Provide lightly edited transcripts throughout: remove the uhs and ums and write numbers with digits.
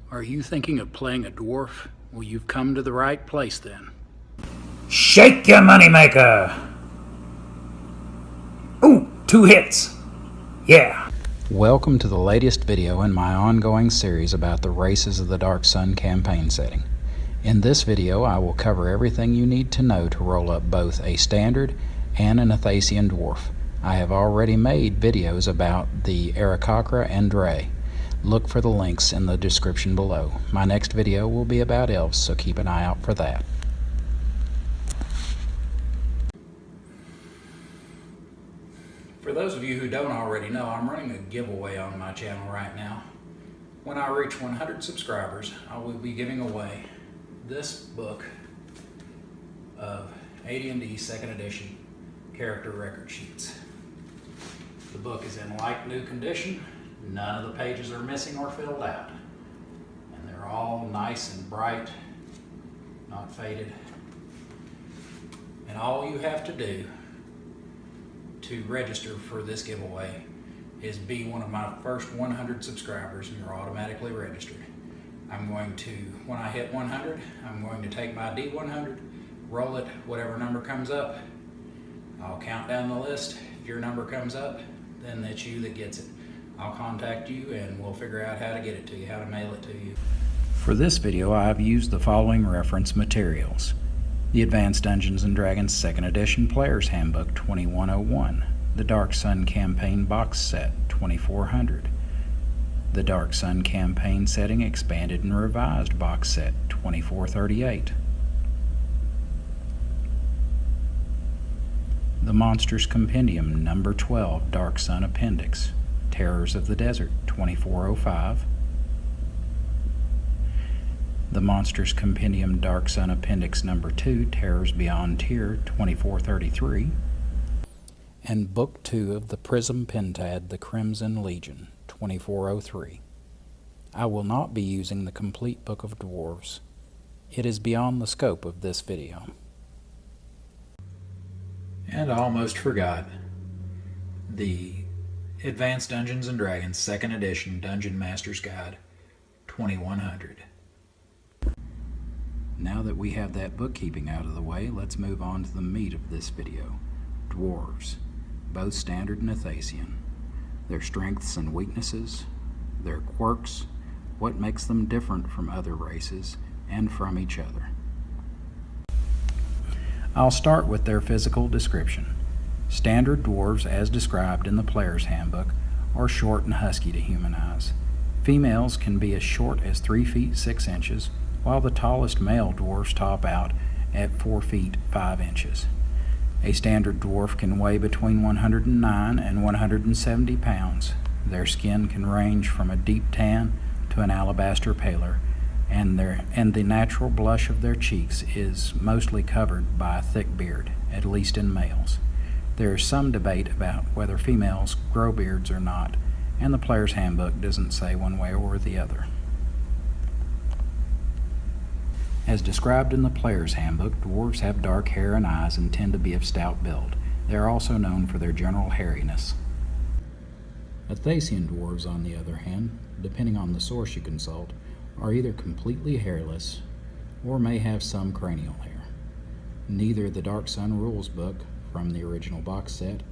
Are you thinking of playing a dwarf? Well, you've come to the right place then. Shake your moneymaker! Ooh, 2 hits! Yeah! Welcome to the latest video in my ongoing series about the Races of the Dark Sun campaign setting. In this video, I will cover everything you need to know to roll up both a standard and an Athasian dwarf. I have already made videos about the Aarakocra and Dre. Look for the links in the description below. My next video will be about elves, so keep an eye out for that. For those of you who don't already know, I'm running a giveaway on my channel right now. When I reach 100 subscribers, I will be giving away this book of AD&D 2nd edition character record sheets. The book is in like new condition. None of the pages are missing or filled out. And they're all nice and bright, not faded. And all you have to do to register for this giveaway is be one of my first 100 subscribers and you're automatically registered. I'm going to, when I hit 100, I'm going to take my D100, roll it, whatever number comes up. I'll count down the list. If your number comes up, then it's you that gets it. I'll contact you and we'll figure out how to get it to you, how to mail it to you. For this video, I've used the following reference materials: the Advanced Dungeons & Dragons 2nd Edition Player's Handbook 2101, the Dark Sun Campaign Box Set 2400, the Dark Sun Campaign Setting Expanded and Revised Box Set 2438, the Monsters Compendium Number 12 Dark Sun Appendix, Terrors of the Desert 2405, the Monsters Compendium Dark Sun Appendix Number 2 Terrors Beyond Tier 2433, and Book 2 of the Prism Pentad The Crimson Legion 2403. I will not be using the complete Book of Dwarves. It is beyond the scope of this video. And I almost forgot. The Advanced Dungeons & Dragons 2nd Edition Dungeon Master's Guide 2100. Now that we have that bookkeeping out of the way, let's move on to the meat of this video. Dwarves, both standard and Athasian. Their strengths and weaknesses, their quirks, what makes them different from other races and from each other. I'll start with their physical description. Standard dwarves, as described in the Player's Handbook, are short and husky to human eyes. Females can be as short as 3 feet 6 inches, while the tallest male dwarfs top out at 4 feet 5 inches. A standard dwarf can weigh between 109 and 170 pounds. Their skin can range from a deep tan to an alabaster paler, and the natural blush of their cheeks is mostly covered by a thick beard, at least in males. There is some debate about whether females grow beards or not, and the Player's Handbook doesn't say one way or the other. As described in the Player's Handbook, dwarves have dark hair and eyes and tend to be of stout build. They are also known for their general hairiness. Athasian dwarves, on the other hand, depending on the source you consult, are either completely hairless or may have some cranial hair. Neither the Dark Sun Rules book from the original box set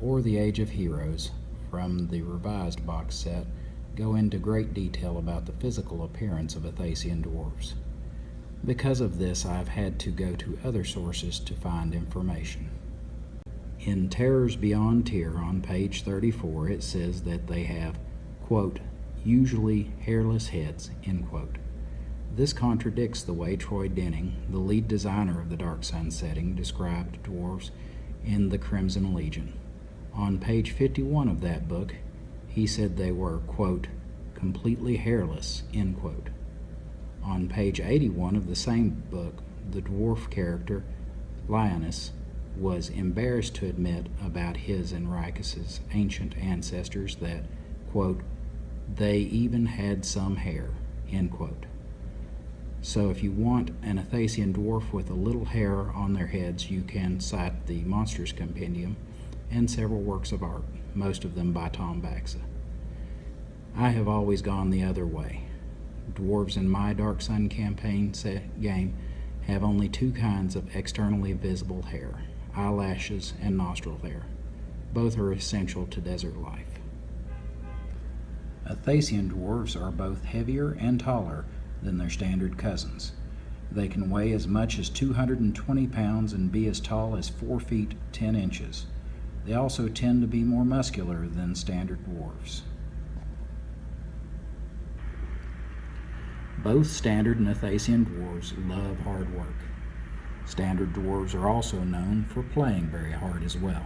or the Age of Heroes from the revised box set go into great detail about the physical appearance of Athasian dwarves. Because of this, I've had to go to other sources to find information. In Terrors Beyond Tier on page 34, it says that they have, quote, usually hairless heads, end quote. This contradicts the way Troy Denning, the lead designer of the Dark Sun setting, described dwarves in the Crimson Legion. On page 51 of that book, he said they were, quote, completely hairless, end quote. On page 81 of the same book, the dwarf character, Lioness, was embarrassed to admit about his and Rikus' ancient ancestors that, quote, they even had some hair, end quote. So if you want an Athasian dwarf with a little hair on their heads, you can cite the Monsters Compendium and several works of art, most of them by Tom Baxa. I have always gone the other way. Dwarves in my Dark Sun campaign game have only two kinds of externally visible hair, eyelashes and nostril hair. Both are essential to desert life. Athasian dwarves are both heavier and taller than their standard cousins. They can weigh as much as 220 pounds and be as tall as 4 feet 10 inches. They also tend to be more muscular than standard dwarves. Both standard and Athasian dwarves love hard work. Standard dwarves are also known for playing very hard as well.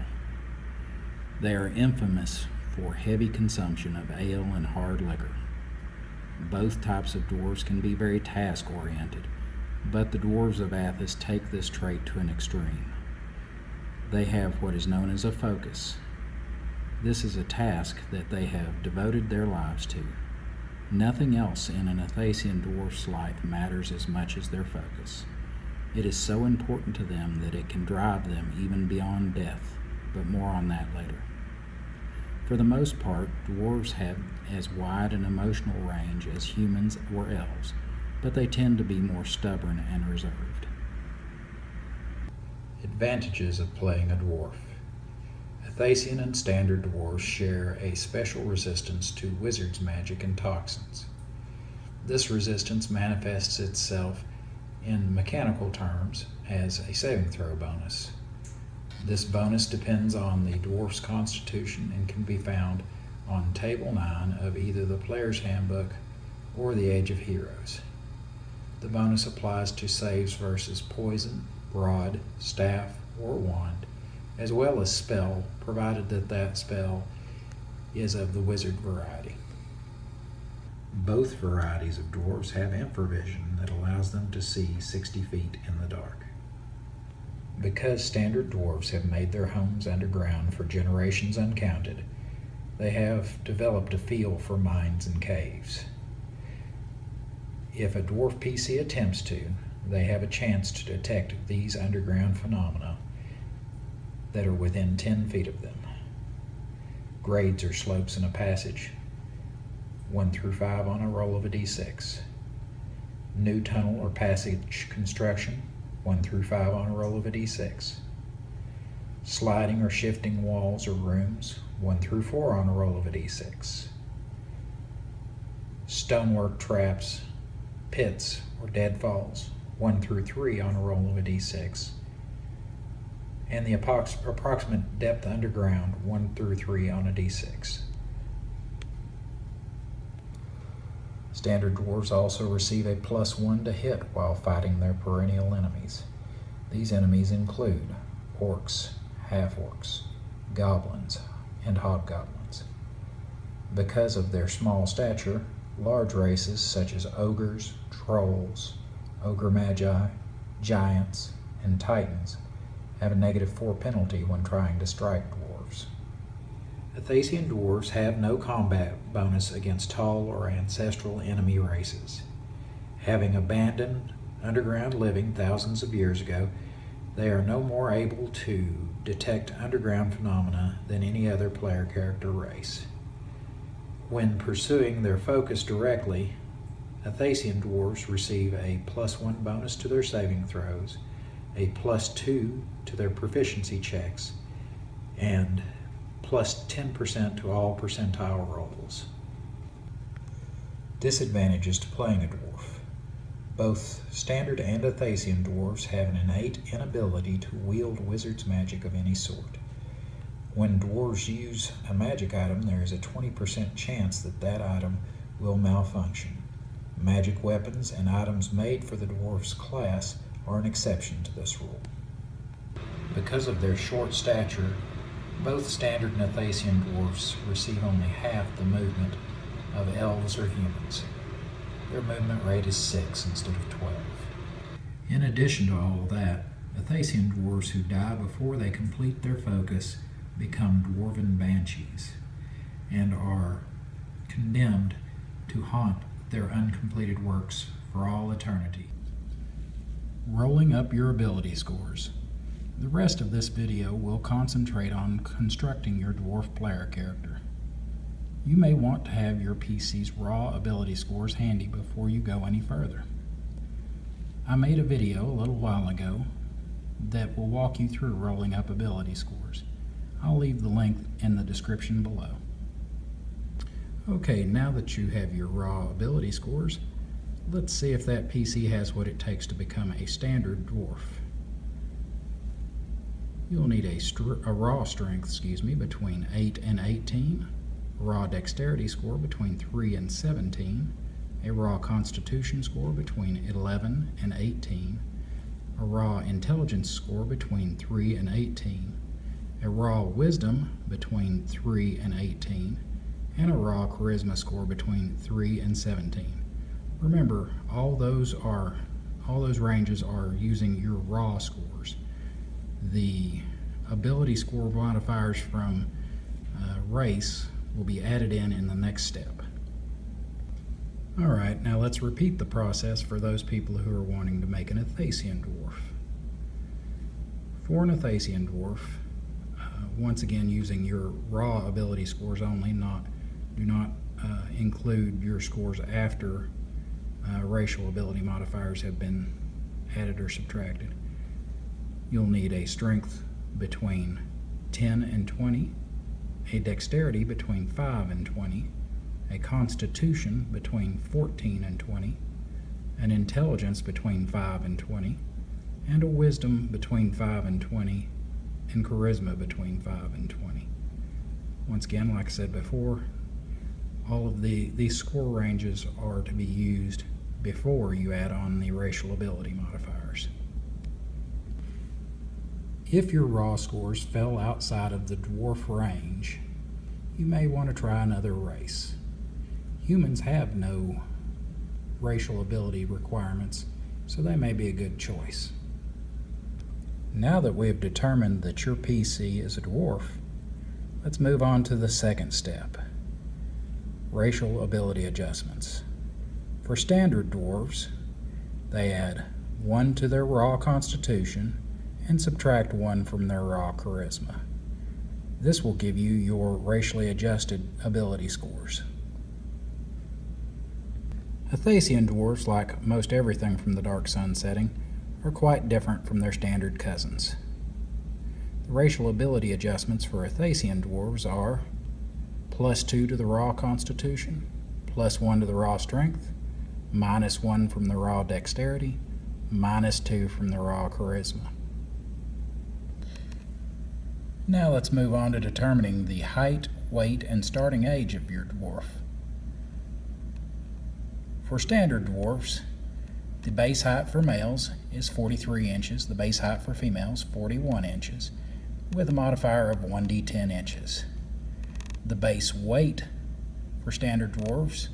They are infamous for heavy consumption of ale and hard liquor. Both types of dwarves can be very task-oriented, but the dwarves of Athos take this trait to an extreme. They have what is known as a focus. This is a task that they have devoted their lives to. Nothing else in an Athasian dwarf's life matters as much as their focus. It is so important to them that it can drive them even beyond death, but more on that later. For the most part, dwarves have as wide an emotional range as humans or elves, but they tend to be more stubborn and reserved. Advantages of playing a dwarf. Athasian and standard dwarves share a special resistance to wizard's magic and toxins. This resistance manifests itself in mechanical terms as a saving throw bonus. This bonus depends on the dwarf's constitution and can be found on Table 9 of either the Player's Handbook or the Age of Heroes. The bonus applies to saves versus poison, rod, staff, or wand, as well as spell, provided that that spell is of the wizard variety. Both varieties of dwarves have infravision that allows them to see 60 feet in the dark. Because standard dwarves have made their homes underground for generations uncounted, they have developed a feel for mines and caves. If a dwarf PC attempts to, they have a chance to detect these underground phenomena that are within 10 feet of them. Grades or slopes in a passage, 1 through 5 on a roll of a d6. New tunnel or passage construction, 1 through 5 on a roll of a d6. Sliding or shifting walls or rooms, 1 through 4 on a roll of a d6. Stonework traps, pits, or deadfalls, 1 through 3 on a roll of a d6. And the approximate depth underground, 1 through 3 on a d6. Standard dwarves also receive a +1 to hit while fighting their perennial enemies. These enemies include orcs, half-orcs, goblins, and hobgoblins. Because of their small stature, large races such as ogres, trolls, ogre magi, giants, and titans have a -4 penalty when trying to strike dwarves. Athasian dwarves have no combat bonus against tall or ancestral enemy races. Having abandoned underground living thousands of years ago, they are no more able to detect underground phenomena than any other player character race. When pursuing their focus directly, Athasian dwarves receive a +1 bonus to their saving throws, a +2 to their proficiency checks, and +10% to all percentile rolls. Disadvantages to playing a dwarf. Both standard and Athasian dwarves have an innate inability to wield wizard's magic of any sort. When dwarves use a magic item, there is a 20% chance that that item will malfunction. Magic weapons and items made for the dwarf's class are an exception to this rule. Because of their short stature, both standard and Athasian dwarfs receive only half the movement of elves or humans. Their movement rate is 6 instead of 12. In addition to all of that, Athasian dwarves who die before they complete their focus become dwarven banshees and are condemned to haunt their uncompleted works for all eternity. Rolling up your ability scores. The rest of this video will concentrate on constructing your dwarf player character. You may want to have your PC's raw ability scores handy before you go any further. I made a video a little while ago that will walk you through rolling up ability scores. I'll leave the link in the description below. Okay, now that you have your raw ability scores, let's see if that PC has what it takes to become a standard dwarf. You'll need a raw strength, between 8 and 18, a raw dexterity score between 3 and 17, a raw constitution score between 11 and 18, a raw intelligence score between 3 and 18, a raw wisdom between 3 and 18, and a raw charisma score between 3 and 17. Remember, all those ranges are using your raw scores. The ability score modifiers from race will be added in the next step. Alright, now let's repeat the process for those people who are wanting to make an Athasian dwarf. For an Athasian dwarf, once again using your raw ability scores only, do not include your scores after racial ability modifiers have been added or subtracted. You'll need a strength between 10 and 20, a dexterity between 5 and 20, a constitution between 14 and 20, an intelligence between 5 and 20, and a wisdom between 5 and 20, and charisma between 5 and 20. Once again, like I said before, all of these score ranges are to be used before you add on the racial ability modifiers. If your raw scores fell outside of the dwarf range, you may want to try another race. Humans have no racial ability requirements, so they may be a good choice. Now that we have determined that your PC is a dwarf, let's move on to the second step, racial ability adjustments. For standard dwarves, they add 1 to their raw constitution and subtract 1 from their raw charisma. This will give you your racially adjusted ability scores. Athasian dwarves, like most everything from the Dark Sun setting, are quite different from their standard cousins. The racial ability adjustments for Athasian dwarves are +2 to the raw constitution, +1 to the raw strength, -1 from the raw dexterity, -2 from the raw charisma. Now let's move on to determining the height, weight, and starting age of your dwarf. For standard dwarfs, the base height for males is 43 inches, the base height for females 41 inches, with a modifier of 1d10 inches. The base weight for standard dwarfs,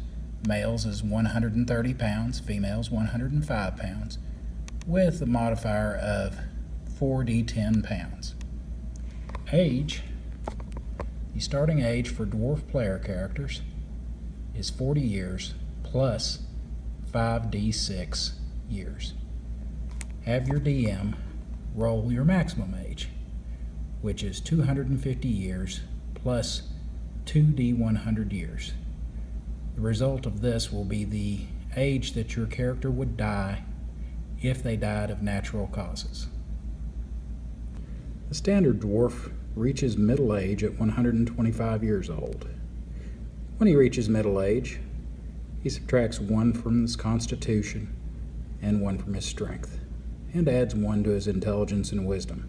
males is 130 pounds, females 105 pounds, with a modifier of 4d10 pounds. Age, the starting age for dwarf player characters is 40 years plus 5d6 years. Have your DM roll your maximum age, which is 250 years plus 2d100 years. The result of this will be the age that your character would die if they died of natural causes. The standard dwarf reaches middle age at 125 years old. When he reaches middle age, he subtracts 1 from his constitution and 1 from his strength, and adds 1 to his intelligence and wisdom.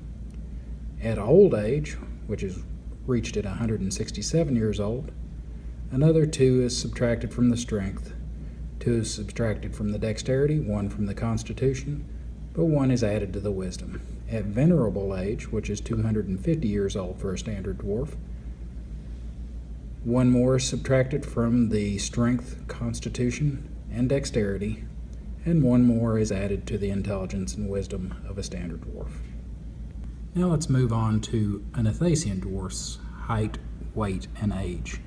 At old age, which is reached at 167 years old, another 2 is subtracted from the strength, 2 is subtracted from the dexterity, 1 from the constitution, but 1 is added to the wisdom. At venerable age, which is 250 years old for a standard dwarf, 1 more is subtracted from the strength, constitution, and dexterity, and 1 more is added to the intelligence and wisdom of a standard dwarf. Now let's move on to an Athasian dwarf's height, weight, and age.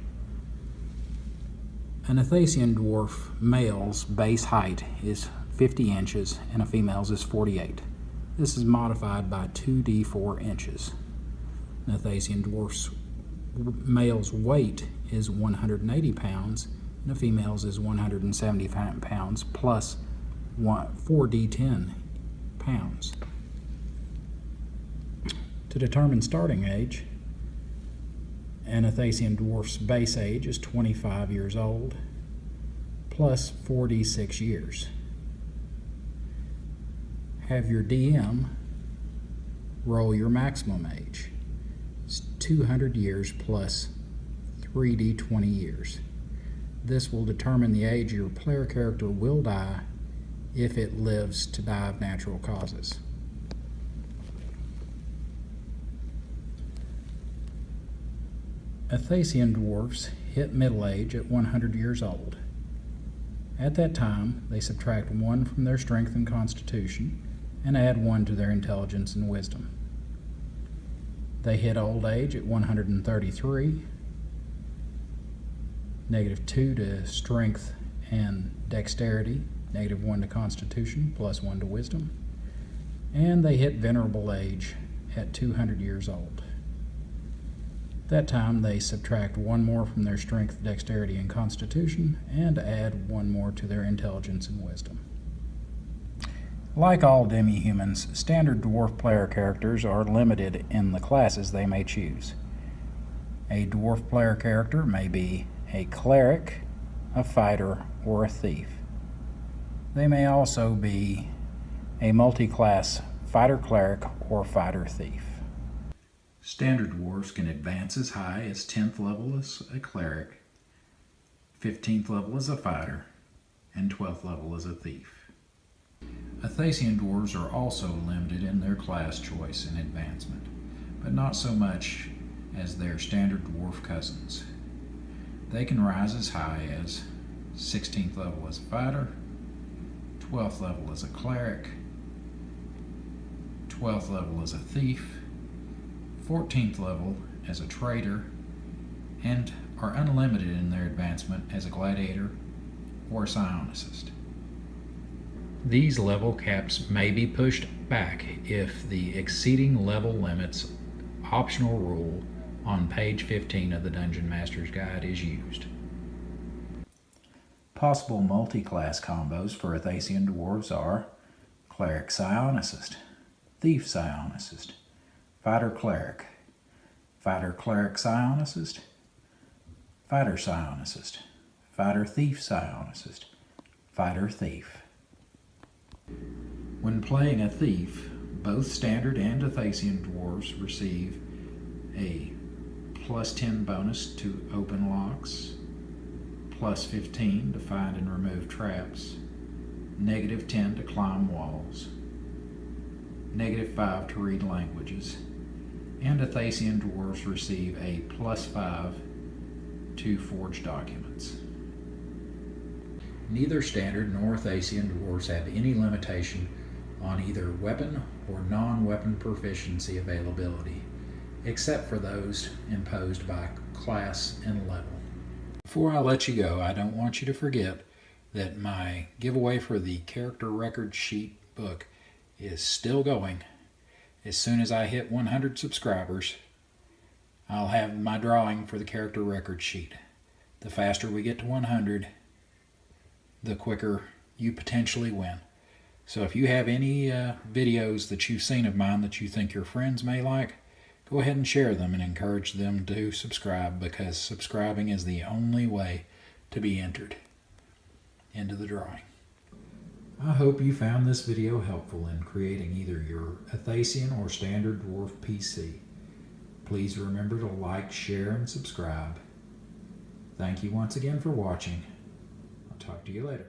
An Athasian dwarf male's base height is 50 inches and a female's is 48. This is modified by 2d4 inches. An Athasian dwarf's male's weight is 180 pounds and a female's is 175 pounds plus 4d10 pounds. To determine starting age, an Athasian dwarf's base age is 25 years old plus 46 years. Have your DM roll your maximum age. It's 200 years plus 3d20 years. This will determine the age your player character will die if it lives to die of natural causes. Athasian dwarfs hit middle age at 100 years old. At that time, they subtract 1 from their strength and constitution and add 1 to their intelligence and wisdom. They hit old age at 133, -2 to strength and dexterity, -1 to constitution, +1 to wisdom, and they hit venerable age at 200 years old. That time they subtract 1 more from their strength, dexterity, and constitution and add 1 more to their intelligence and wisdom. Like all demi-humans, standard dwarf player characters are limited in the classes they may choose. A dwarf player character may be a cleric, a fighter, or a thief. They may also be a multi-class fighter-cleric or fighter-thief. Standard dwarves can advance as high as 10th level as a cleric, 15th level as a fighter, and 12th level as a thief. Athasian dwarves are also limited in their class choice and advancement, but not so much as their standard dwarf cousins. They can rise as high as 16th level as a fighter, 12th level as a cleric, 12th level as a thief, 14th level as a trader, and are unlimited in their advancement as a gladiator or a psionicist. These level caps may be pushed back if the exceeding level limits optional rule on page 15 of the Dungeon Master's Guide is used. Possible multi-class combos for Athasian dwarves are Cleric Psionicist, Thief Psionicist, Fighter Cleric, Fighter Cleric Psionicist, Fighter Psionicist, Fighter Thief Psionicist, Fighter Thief. When playing a thief, both standard and Athasian dwarves receive a +10 bonus to open locks, +15 to find and remove traps, -10 to climb walls, -5 to read languages, and Athasian dwarves receive a +5 to forge documents. Neither standard nor Athasian dwarves have any limitation on either weapon or non-weapon proficiency availability, except for those imposed by class and level. Before I let you go, I don't want you to forget that my giveaway for the character record sheet book is still going. As soon as I hit 100 subscribers, I'll have my drawing for the character record sheet. The faster we get to 100, the quicker you potentially win. So if you have any videos that you've seen of mine that you think your friends may like, go ahead and share them and encourage them to subscribe, because subscribing is the only way to be entered into the drawing. I hope you found this video helpful in creating either your Athasian or standard dwarf PC. Please remember to like, share, and subscribe. Thank you once again for watching. I'll talk to you later.